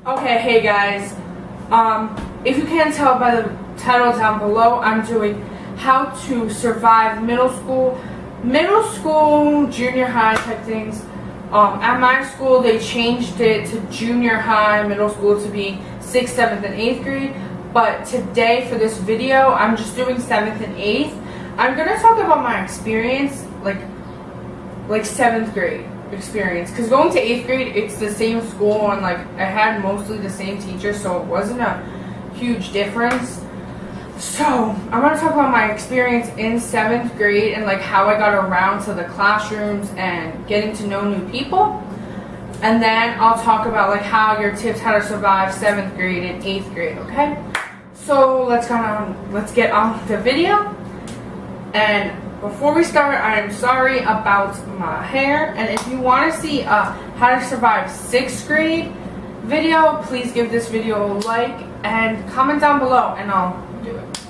Okay, hey guys. If you can't tell by the title down below, I'm doing how to survive middle school, junior high type things. At my school, they changed it to junior high, middle school to be 6th, 7th, and 8th grade. But today, for this video, I'm just doing 7th and 8th. I'm gonna talk about my experience, like 7th grade experience, because going to 8th grade, it's the same school, and like I had mostly the same teacher, so it wasn't a huge difference. So I'm going to talk about my experience in 7th grade and like how I got around to the classrooms and getting to know new people. And then I'll talk about like how your tips how to survive 7th grade and 8th grade, okay? So let's get on the video. And before we start, I am sorry about my hair. And if you want to see how to survive 6th grade video, please give this video a like and comment down below and I'll do it.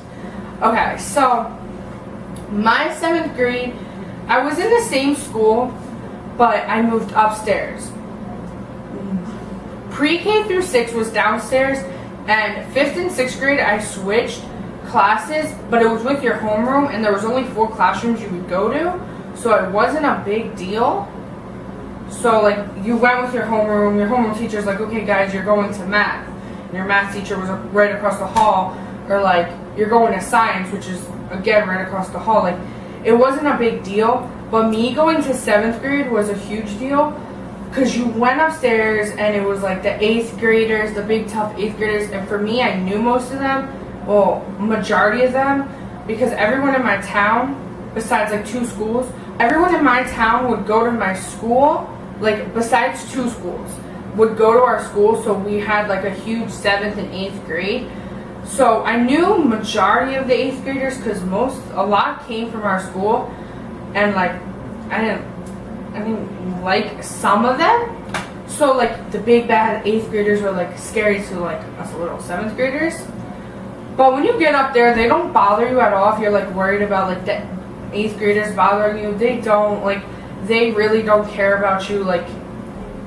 Okay, so my 7th grade, I was in the same school, but I moved upstairs. Pre-K through 6 was downstairs, and 5th and 6th grade I switched classes, but it was with your homeroom, and there was only 4 classrooms you would go to, so it wasn't a big deal. So like you went with your homeroom teacher's like, okay guys, you're going to math, and your math teacher was right across the hall, or like you're going to science, which is again right across the hall. Like it wasn't a big deal, but me going to 7th grade was a huge deal, because you went upstairs and it was like the 8th graders, the big tough 8th graders, and for me, I knew most of them, well, majority of them, because everyone in my town, besides like 2 schools, everyone in my town would go to my school, like besides 2 schools, would go to our school, so we had like a huge 7th and 8th grade. So I knew majority of the 8th graders, because a lot came from our school, and like I didn't like some of them. So like the big bad 8th graders were like scary to like us little 7th graders. But when you get up there, they don't bother you at all if you're like worried about like the 8th graders bothering you. They don't, like they really don't care about you, like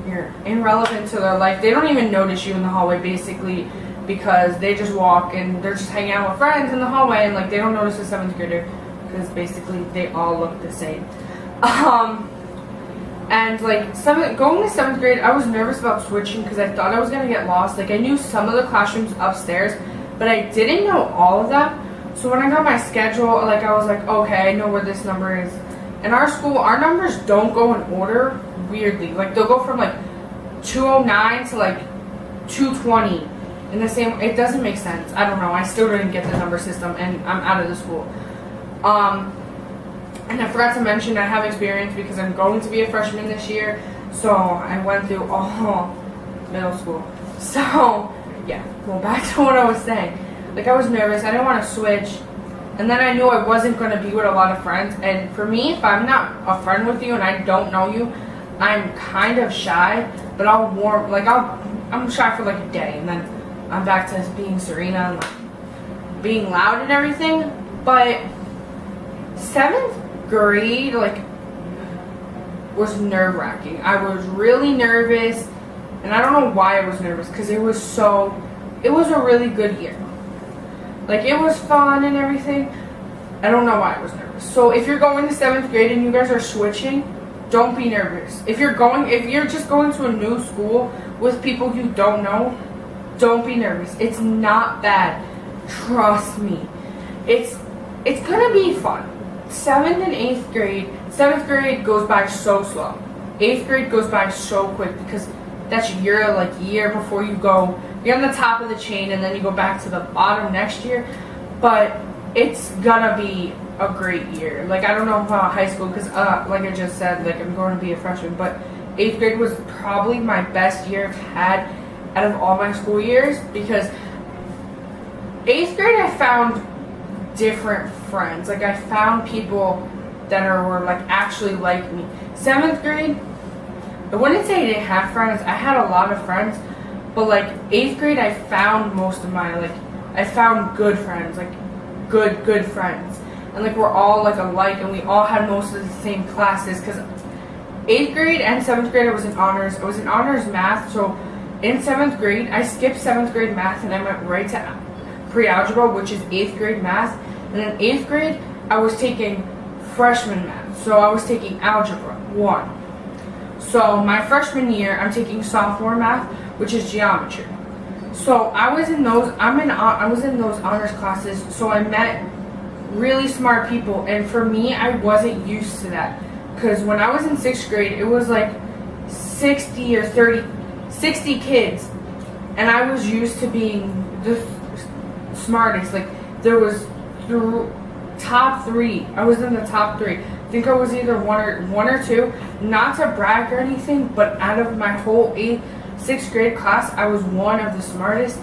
you're irrelevant to their life. They don't even notice you in the hallway basically, because they just walk and they're just hanging out with friends in the hallway, and like they don't notice the 7th grader because basically they all look the same. And like going to 7th grade, I was nervous about switching because I thought I was gonna get lost. Like I knew some of the classrooms upstairs, but I didn't know all of them. So when I got my schedule, like I was like, okay, I know where this number is. In our school, our numbers don't go in order, weirdly. Like they'll go from like 209 to like 220 in the same. It doesn't make sense. I don't know. I still didn't get the number system, and I'm out of the school. And I forgot to mention I have experience because I'm going to be a freshman this year, so I went through all middle school. So yeah, going back to what I was saying. Like I was nervous. I didn't want to switch. And then I knew I wasn't going to be with a lot of friends. And for me, if I'm not a friend with you and I don't know you, I'm kind of shy. But I'm shy for like a day, and then I'm back to being Serena and like being loud and everything. But 7th grade was nerve-wracking. I was really nervous, and I don't know why I was nervous, because it was a really good year. Like it was fun and everything. I don't know why I was nervous. So if you're going to 7th grade and you guys are switching, don't be nervous. If you're just going to a new school with people you don't know, don't be nervous. It's not bad. Trust me. It's gonna be fun. 7th and 8th grade. 7th grade goes by so slow. 8th grade goes by so quick, because that's your year before you go. You're on the top of the chain, and then you go back to the bottom next year. But it's gonna be a great year. Like I don't know about high school, because like I just said, like I'm going to be a freshman. But 8th grade was probably my best year I've had out of all my school years, because 8th grade I found different friends. Like I found people that were like actually like me. 7th grade, I wouldn't say I didn't have friends. I had a lot of friends, but like 8th grade, I found most of my I found good friends, like good friends, and like we're all like alike, and we all had most of the same classes. Because 8th grade and 7th grade, I was in honors. I was in honors math, so in 7th grade, I skipped 7th grade math and I went right to pre-algebra, which is 8th grade math. And in 8th grade, I was taking freshman math. So I was taking algebra 1. So my freshman year, I'm taking sophomore math, which is geometry. So I was in those honors classes, so I met really smart people, and for me, I wasn't used to that. Because when I was in 6th grade, it was like 60 kids, and I was used to being the smartest. Like, there was top 3. I was in the top 3. I think I was either one or 2. Not to brag or anything, but out of my whole 6th grade class, I was one of the smartest.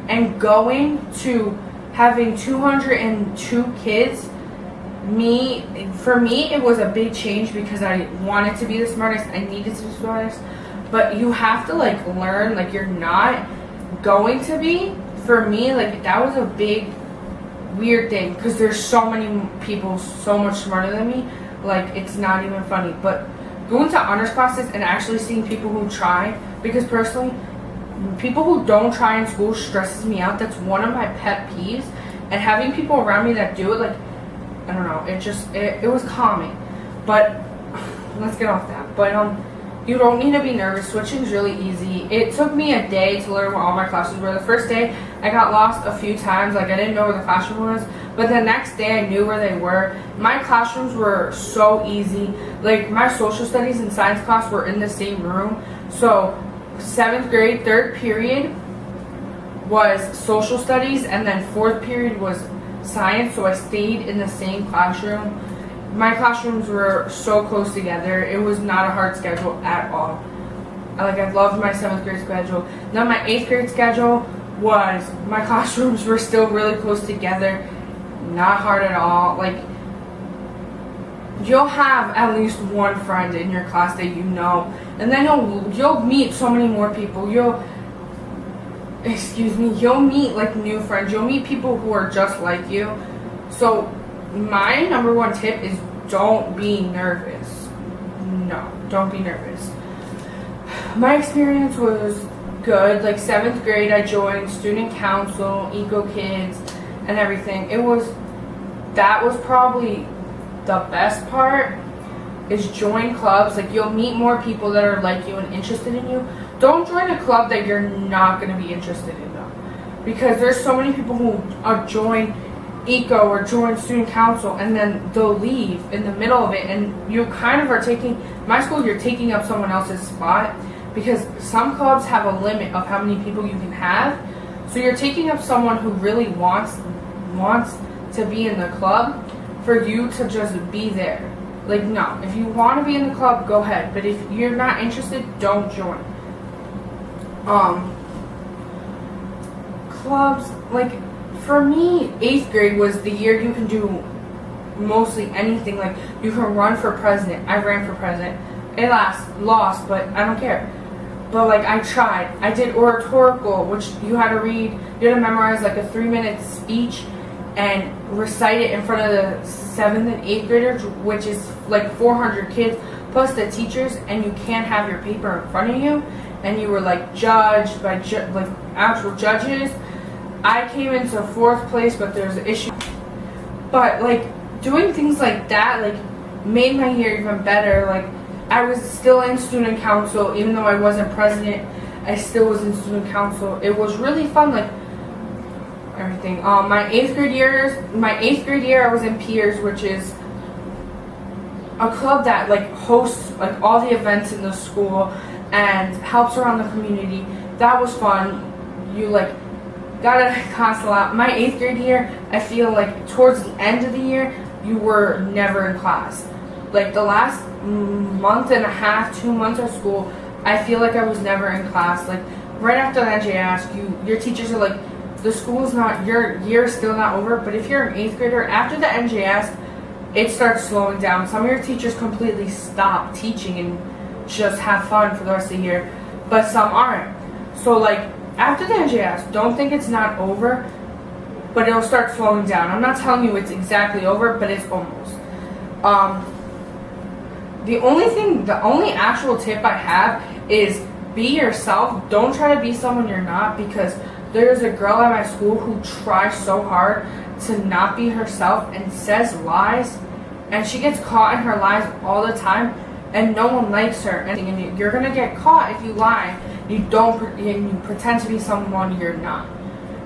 And going to having 202 kids, for me, it was a big change because I wanted to be the smartest. I needed to be the smartest. But you have to, like, learn, like, you're not going to be. For me, like, that was a big, weird thing because there's so many people so much smarter than me. Like, it's not even funny. But going to honors classes and actually seeing people who try, because personally, people who don't try in school stresses me out. That's one of my pet peeves. And having people around me that do it, like, I don't know, it was calming. But let's get off that. But you don't need to be nervous. Switching is really easy. It took me a day to learn where all my classes were. The first day, I got lost a few times. Like, I didn't know where the classroom was. But the next day, I knew where they were. My classrooms were so easy. Like, my social studies and science class were in the same room. So 7th grade, 3rd period was social studies, and then 4th period was science. So I stayed in the same classroom. My classrooms were so close together. It was not a hard schedule at all. I loved my 7th grade schedule. Now my 8th grade schedule was, my classrooms were still really close together. Not hard at all. Like, you'll have at least one friend in your class that you know, and then you'll meet so many more people. You'll meet, like, new friends. You'll meet people who are just like you. So my number one tip is don't be nervous. No, don't be nervous. My experience was good. Like, 7th grade, I joined student council, eco kids, and everything. That was probably the best part, is join clubs. Like, you'll meet more people that are like you and interested in you. Don't join a club that you're not going to be interested in, though, because there's so many people who join eco or join student council and then they'll leave in the middle of it, and you kind of are you're taking up someone else's spot, because some clubs have a limit of how many people you can have. So you're taking up someone who really wants to be in the club for you to just be there. Like, no, if you want to be in the club, go ahead, but if you're not interested, don't join. Clubs, like, for me, 8th grade was the year you can do mostly anything. Like, you can run for president. I ran for president. It lost, but I don't care. But, like, I tried. I did oratorical, which you had to read. You had to memorize, like, a 3-minute speech and recite it in front of the 7th and 8th graders, which is like 400 kids plus the teachers, and you can't have your paper in front of you, and you were, like, judged by like actual judges. I came into 4th place, but there's an issue. But, like, doing things like that, like, made my year even better. Like, I was still in student council, even though I wasn't president. I still was in student council. It was really fun, like, everything. My 8th grade year, I was in Peers, which is a club that, like, hosts, like, all the events in the school and helps around the community. That was fun. You, like, got out of class a lot. My 8th grade year, I feel like towards the end of the year, you were never in class. Like, the last month and a half, 2 months of school, I feel like I was never in class. Like, right after the NJAS, your teachers are like, the school's not, your year's still not over. But if you're an 8th grader, after the NJAS, it starts slowing down. Some of your teachers completely stop teaching and just have fun for the rest of the year, but some aren't. So, like, after the NJAS, don't think it's not over, but it'll start slowing down. I'm not telling you it's exactly over, but it's almost. The only actual tip I have is be yourself. Don't try to be someone you're not, because there's a girl at my school who tries so hard to not be herself and says lies, and she gets caught in her lies all the time, and no one likes her. And you're gonna get caught if you lie. You pretend to be someone you're not.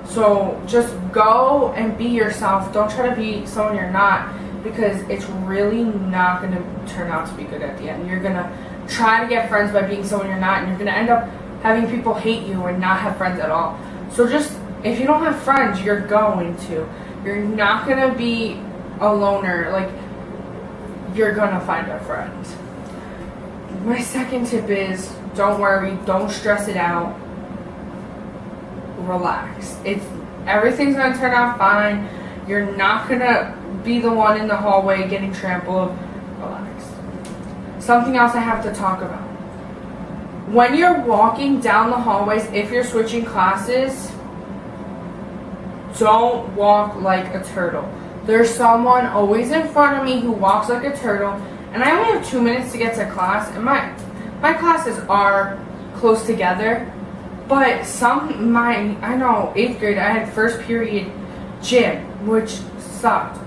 So just go and be yourself. Don't try to be someone you're not, because it's really not going to turn out to be good at the end. You're going to try to get friends by being someone you're not, and you're going to end up having people hate you and not have friends at all. So just, if you don't have friends, you're going to. You're not going to be a loner. Like, you're going to find a friend. My second tip is, don't worry, don't stress it out. Relax. Everything's going to turn out fine. You're not going to be the one in the hallway getting trampled. Relax. Something else I have to talk about. When you're walking down the hallways, if you're switching classes, don't walk like a turtle. There's someone always in front of me who walks like a turtle, and I only have 2 minutes to get to class, and my classes are close together. But I know, 8th grade, I had first period gym, which sucked,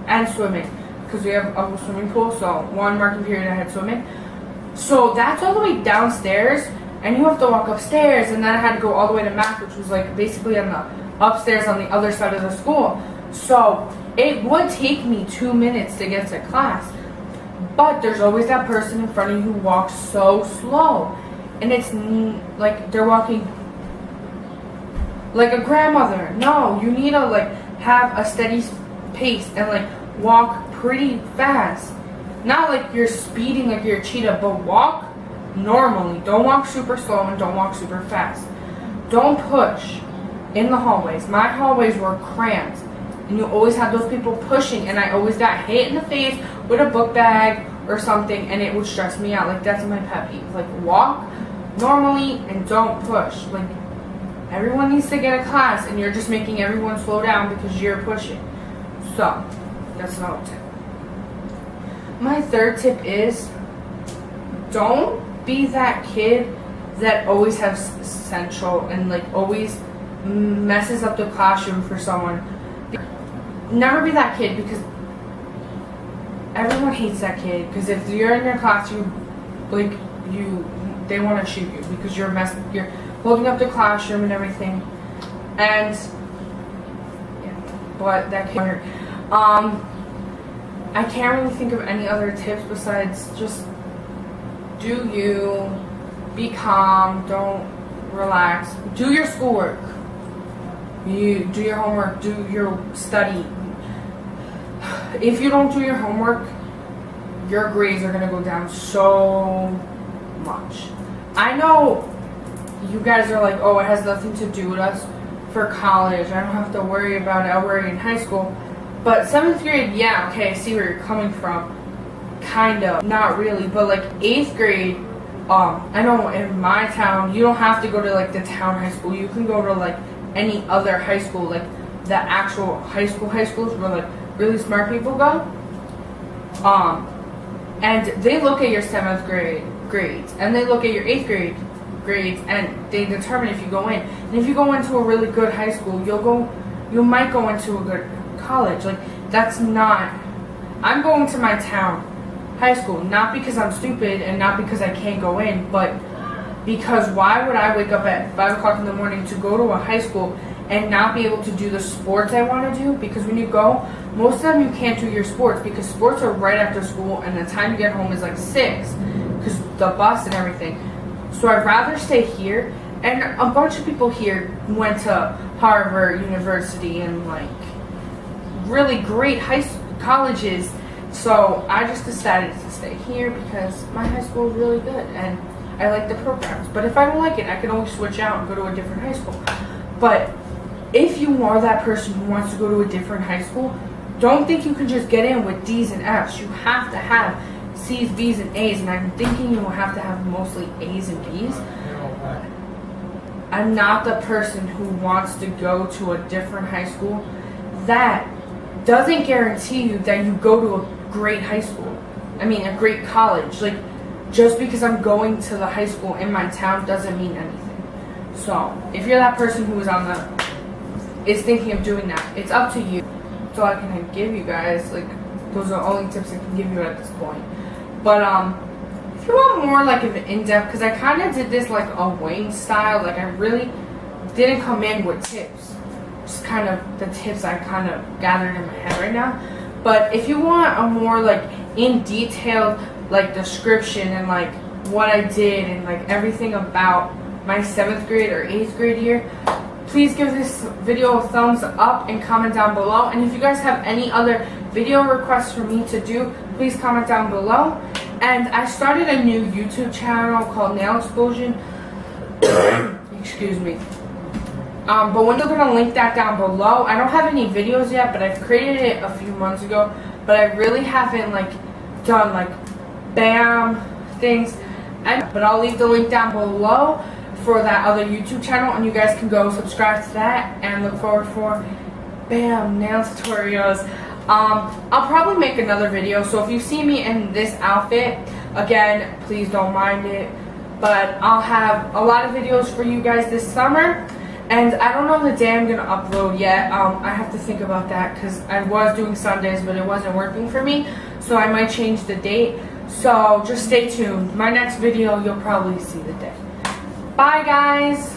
and swimming, because we have a swimming pool, so one marking period I had swimming. So that's all the way downstairs, and you have to walk upstairs, and then I had to go all the way to math, which was like basically on the upstairs on the other side of the school. So it would take me 2 minutes to get to class, but there's always that person in front of you who walks so slow. And it's like they're walking like a grandmother. No, you need to like have a steady pace and like walk pretty fast. Not like you're speeding like you're a cheetah, but walk normally. Don't walk super slow and don't walk super fast. Don't push in the hallways. My hallways were cramped, and you always had those people pushing, and I always got hit in the face with a book bag or something, and it would stress me out. Like, that's my pet peeve. Like, walk normally and don't push. Like, everyone needs to get a class, and you're just making everyone slow down because you're pushing. So that's another tip. My third tip is, don't be that kid that always has central and like always messes up the classroom for someone. Never be that kid, because everyone hates that kid. Because if you're in your classroom, like they want to shoot you because you're holding up the classroom and everything. And yeah, but that kid. I can't really think of any other tips besides just do you, be calm, don't relax, do your schoolwork, you do your homework, do your study. If you don't do your homework, your grades are gonna go down so much. I know you guys are like, oh, it has nothing to do with us for college, I don't have to worry about it, I'll worry in high school. But 7th grade, yeah, okay, I see where you're coming from. Kind of, not really, but like 8th grade, I know in my town, you don't have to go to like the town high school. You can go to like any other high school, like the actual high schools where like really smart people go. And they look at your 7th grade grades, and they look at your 8th grade grades, and they determine if you go in. And if you go into a really good high school, you might go into a good college. Like, that's not, I'm going to my town high school, not because I'm stupid and not because I can't go in, but because why would I wake up at 5 o'clock in the morning to go to a high school and not be able to do the sports I want to do? Because when you go, most of the time you can't do your sports because sports are right after school, and the time you get home is like 6 because the bus and everything. So I'd rather stay here. And a bunch of people here went to Harvard University and like really great colleges. So I just decided to stay here because my high school is really good and I like the programs. But if I don't like it, I can always switch out and go to a different high school. But if you are that person who wants to go to a different high school, don't think you can just get in with D's and F's. You have to have C's, B's, and A's, and I'm thinking you will have to have mostly A's and B's. I'm not the person who wants to go to a different high school. That doesn't guarantee you that you go to a great high school. I mean, a great college. Like, just because I'm going to the high school in my town doesn't mean anything. So if you're that person who is thinking of doing that, it's up to you. So I can give you guys, like, those are the only tips I can give you at this point. But if you want more like of an in-depth, because I kind of did this like a Wayne style, like I really didn't come in with tips, just kind of the tips I kind of gathered in my head right now. But if you want a more like in detailed like description and like what I did and like everything about my 7th grade or 8th grade year, please give this video a thumbs up and comment down below. And if you guys have any other video requests for me to do, please comment down below. And I started a new YouTube channel called Nail Explosion. Excuse me. But we're going to link that down below. I don't have any videos yet, but I've created it a few months ago. But I really haven't like done like bam things. But I'll leave the link down below for that other YouTube channel, and you guys can go subscribe to that and look forward for bam nail tutorials. I'll probably make another video, so if you see me in this outfit, again, please don't mind it. But I'll have a lot of videos for you guys this summer, and I don't know the day I'm gonna upload yet. I have to think about that because I was doing Sundays, but it wasn't working for me, so I might change the date. So just stay tuned. My next video, you'll probably see the day. Bye, guys.